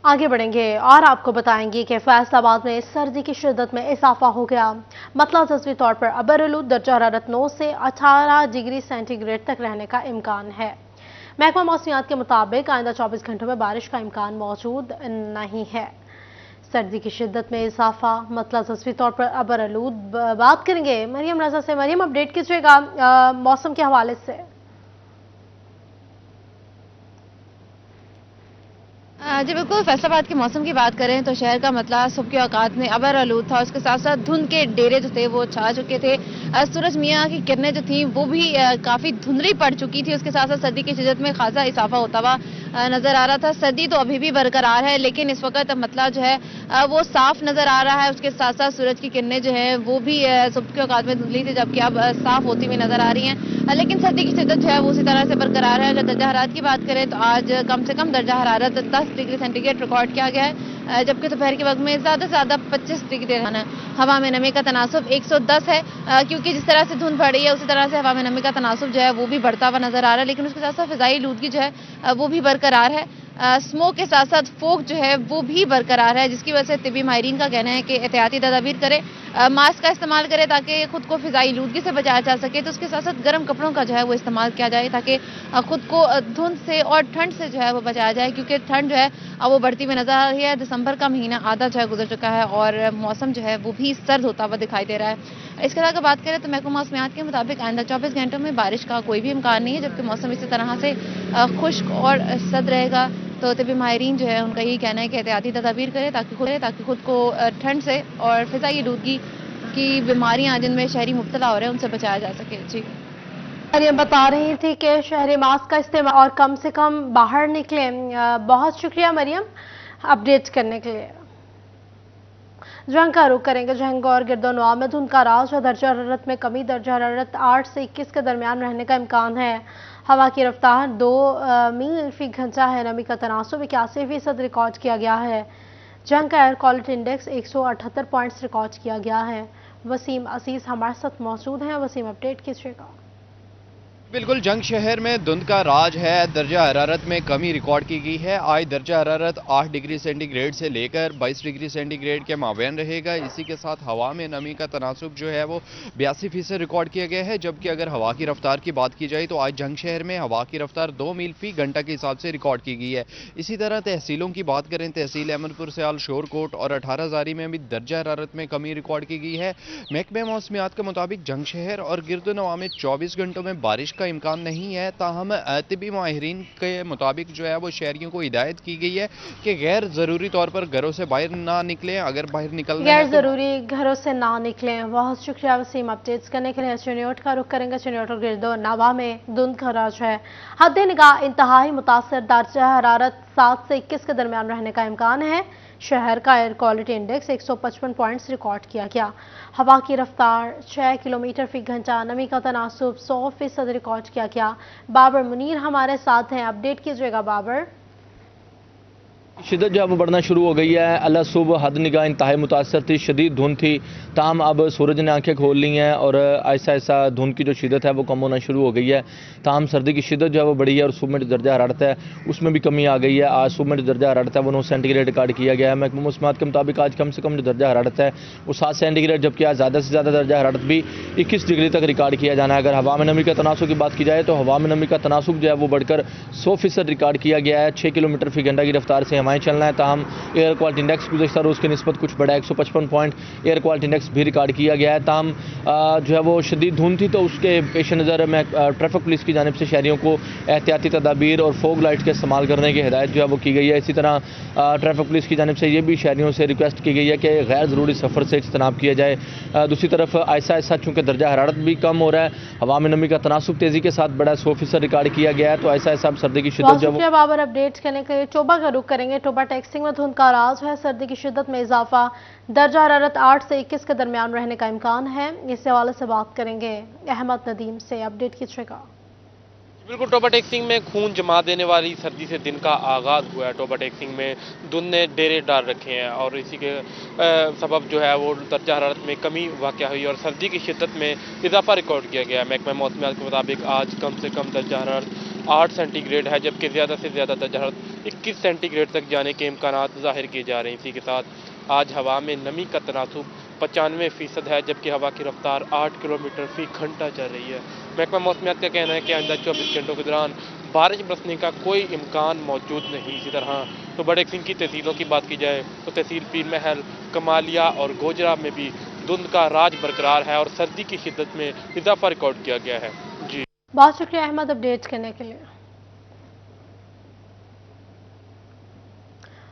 आगे बढ़ेंगे और आपको बताएंगे कि फैसलाबाद में सर्दी की शिद्दत में इजाफा हो गया। मतलब जज़वी तौर पर अबरआलूद दर्जा हरारत 9 से 18 डिग्री सेंटीग्रेड तक रहने का इम्कान है। महकमा मौसमियात के मुताबिक आइंदा 24 घंटों में बारिश का इम्कान मौजूद नहीं है। सर्दी की शिद्दत में इजाफा मतलब जज़वी तौर पर अबरआलूद। बात करेंगे मरियम रजा से। मरियम, अपडेट कीजिएगा मौसम के हवाले से। जी बिल्कुल, फैसलाबाद के मौसम की बात करें तो शहर का मतलब सुबह के औकात में अबरआलूद था। उसके साथ साथ धुंध के डेरे जो थे वो छा चुके थे। सूरज मियाँ की किरणें जो थी वो भी काफ़ी धुंधली पड़ चुकी थी। उसके साथ साथ सर्दी की शिद्दत में खासा इजाफा होता हुआ नज़र आ रहा था। सर्दी तो अभी भी बरकरार है, लेकिन इस वक्त मतलब जो है वो साफ नज़र आ रहा है। उसके साथ साथ सूरज की किरणें जो हैं वो भी सुबह के औकात में धुंधली थी, जबकि अब साफ होती हुई नज़र आ रही हैं। लेकिन सर्दी की शिद्दत जो है वो उसी तरह से बरकरार है। अगर दर्जा हरारत की बात करें तो आज कम से कम दर्जा हरारत 10 डिग्री सेंटीग्रेड रिकॉर्ड किया गया है, जबकि दोपहर के वक्त में ज़्यादा से ज़्यादा 25 डिग्री रहना है। हवा में नमी का तनासुब 110 है, क्योंकि जिस तरह से धुंध बढ़ रही है उसी तरह से हवा में नमी का तनासुब जो है वो भी बढ़ता हुआ नजर आ रहा है। लेकिन उसके साथ साथ फिजाई आलूदगी जो है वो भी बरकरार है। स्मोक के साथ साथ फोग जो है वो भी बरकरार है, जिसकी वजह से तिबी माहिरीन का कहना है कि एहतियाती तदाबीर करें, मास्क का इस्तेमाल करें ताकि खुद को फिजाई आलूदगी से बचाया जा सके। तो उसके साथ साथ गर्म कपड़ों का जो है वो इस्तेमाल किया जाए ताकि खुद को धुंध से और ठंड से जो है वो बचाया जाए, क्योंकि ठंड जो है वो बढ़ती हुई नजर आ रही है। दिसंबर का महीना आधा जो है गुजर चुका है और मौसम जो है वो भी सर्द होता हुआ दिखाई दे रहा है। इसके अलावा बात करें तो महकमा मौसमियात के मुताबिक आइंदा 24 घंटों में बारिश का कोई भी इम्कान नहीं है, जबकि मौसम इसी तरह से खुश्क और सर्द रहेगा। तो तिबी माहिरीन जो है उनका यही कहना है कि एहतियाती तदाबीर करें ताकि खुद को ठंड से और फिजाई आलूदगी की बीमारियां जिनमें शहरी मुब्तला हो रहे हैं उनसे बचाया जा सके। जी मरियम बता रही थी कि शहरी मास्क का इस्तेमाल और कम से कम बाहर निकलें। बहुत शुक्रिया मरियम अपडेट करने के लिए। जंग का रुख करेंगे। जंग और गिरदोनवा में धुंध का राज और दर्जा हरारत में कमी। दर्जा हरारत 8 से 21 के दरमियान रहने का इम्कान है। हवा की रफ्तार 2 मील फी घंटा है। नमी का तनासुब 81% रिकॉर्ड किया गया है। जंग का air quality index 178 points record किया गया है। वसीम अजीज हमारे साथ मौजूद हैं। वसीम, अपडेट कीजिएगा। बिल्कुल, जंग शहर में धुंध का राज है। दर्जा हरारत में कमी रिकॉर्ड की गई है। आज दर्जा हरारत 8 डिग्री सेंटीग्रेड से लेकर 22 डिग्री सेंटीग्रेड के माबैन रहेगा। इसी के साथ हवा में नमी का तनासुब जो है वो 82% रिकॉर्ड किया गया है। जबकि अगर हवा की रफ्तार की बात की जाए तो आज जंग शहर में हवा की रफ्तार 2 मील फी घंटा के हिसाब से रिकॉर्ड की गई है। इसी तरह तहसीलों की बात करें, तहसील अहमदपुर सयाल, शोरकोट और 18 जारी में भी दर्जा हरारत में कमी रिकॉर्ड की गई है। महकमा मौसमियात के मुताबिक जंग शहर और गिरदोनवा में 24 घंटों में बारिश का इम्कान नहीं है। ताहम तिबी माहिरीन के मुताबिक जो है वो शहरियों को हिदायत की गई है कि गैर ज़रूरी तौर पर घरों से बाहर ना निकलें। अगर बाहर निकलना है गैर ज़रूरी घरों से ना निकलें। बहुत शुक्रिया वसीम अपडेट्स करने के लिए। चिन्योट का रुख करेंगे। चिन्योट और गिरदोनवा में धुंध का राज है। हद निगाह इंतहाई मुतासर। दर्जा हरारत 7 से 21 के दरमियान रहने का इम्कान है। शहर का air quality index 155 points record किया गया। हवा की रफ्तार 6 किलोमीटर फी घंटा। नमी का तनासुब 100% रिकॉर्ड किया गया। बाबर मुनीर हमारे साथ हैं, अपडेट कीजिएगा बाबर। शिद्दत जो है वो बढ़ना शुरू हो गई है। अल्लाह सुबह हद निगाह इंतहाई मुतासर थी, शदीद धुंध थी। ताम अब सूरज ने आंखें खोल ली हैं और ऐसा ऐसा धुंध की जो शिद्दत है वो कम होना शुरू हो गई है। ताम सर्दी की शिद्दत जो है वो बढ़ी है और सुबह में जो दर्जा हरारत है उसमें भी कमी आ गई है। आज सुबह में जो दर्जा हरारत है वो 9 सेंटीग्रेड रिकॉर्ड किया गया है। महकमा मौसमियात के मुताबिक आज कम से कम जो दर्जा हरारत है वो 7 सेंटीग्रेड, जबकि आज ज़्यादा से ज़्यादा दर्जा हरारत भी 21 डिग्री तक रिकॉर्ड किया जाना है। अगर हवा में नमी का तनासुब की बात की जाए तो हवा में नमी का तनासुब जो है वो बढ़कर 100% रिकॉर्ड किया गया है। 6 किलोमीटर फी घंटा की रफ्तार से हवाएं चलना है। ताहम एयर क्वालिटी इंडेक्स गुज़श्ता रोज़ की निस्बत कुछ बढ़ा है। 155 पॉइंट एयर क्वालिटी इंडेक्स भी रिकॉर्ड किया गया है। ताहम जो है वो शदीद धुंध थी, तो उसके पेश नज़र में ट्रैफिक पुलिस की जानिब से शहरियों को एहतियाती तदाबीर और फोग लाइट्स का इस्तेमाल करने की हिदायत जो है वो की गई है। इसी तरह ट्रैफिक पुलिस की जानिब से ये भी शहरियों से रिक्वेस्ट की गई है कि गैर ज़रूरी सफ़र से इज्तनाब किया जाए। दूसरी तरफ ऐसा ऐसा चूँकि दर्जा हरारत भी कम हो रहा है, हवा में नमी का तनासुब तेज़ी के साथ बड़ा 100% रिकॉर्ड किया गया है। तो ऐसा ऐसा सर्दी की शिद्दत जो है बाबर अपडेट करने के लिए। टोबा का रुख करेंगे। टोबा टैक्सिंग में धुंध का राज है। सर्दी की शिद्दत में इजाफा। दर्जा हरारत 8 से 21 के दरमियान रहने का इम्कान है। इस हवाले से बात करेंगे अहमद नदीम से, अपडेट कीजिएगा। बिल्कुल, टोबा टेक्सिंग में खून जमा देने वाली सर्दी से दिन का आगाज़ हुआ है। टोबा टेक्सिंग में धुंध ने डेरे डाल रखे हैं और इसी के सबब जो है वो दर्जा हरारत में कमी वाक़या हुई और सर्दी की शिद्दत में इजाफा रिकॉर्ड किया गया है। महकमा मौसमियात के मुताबिक आज कम से कम दर्जा हरारत 8 सेंटीग्रेड है, जबकि ज़्यादा से ज़्यादा दर्जा हरारत 21 सेंटीग्रेड तक जाने के इम्कानात ज़ाहिर किए जा रहे हैं। इसी के साथ आज हवा में नमी का तनासुब 95% है, जबकि हवा की रफ्तार 8 किलोमीटर फी घंटा चल रही है। महकमा मौसमियात का कहना है कि आइंदा 24 घंटों के दौरान बारिश बरसने का कोई इम्कान मौजूद नहीं। इसी तरह तो बड़े सिंह की तहसीलों की बात की जाए तो तहसील पीर महल, कमालिया और गोजरा में भी धुंध का राज बरकरार है और सर्दी की शिद्दत में इजाफा रिकॉर्ड किया गया है। जी बहुत शुक्रिया अहमद अपडेट करने के लिए।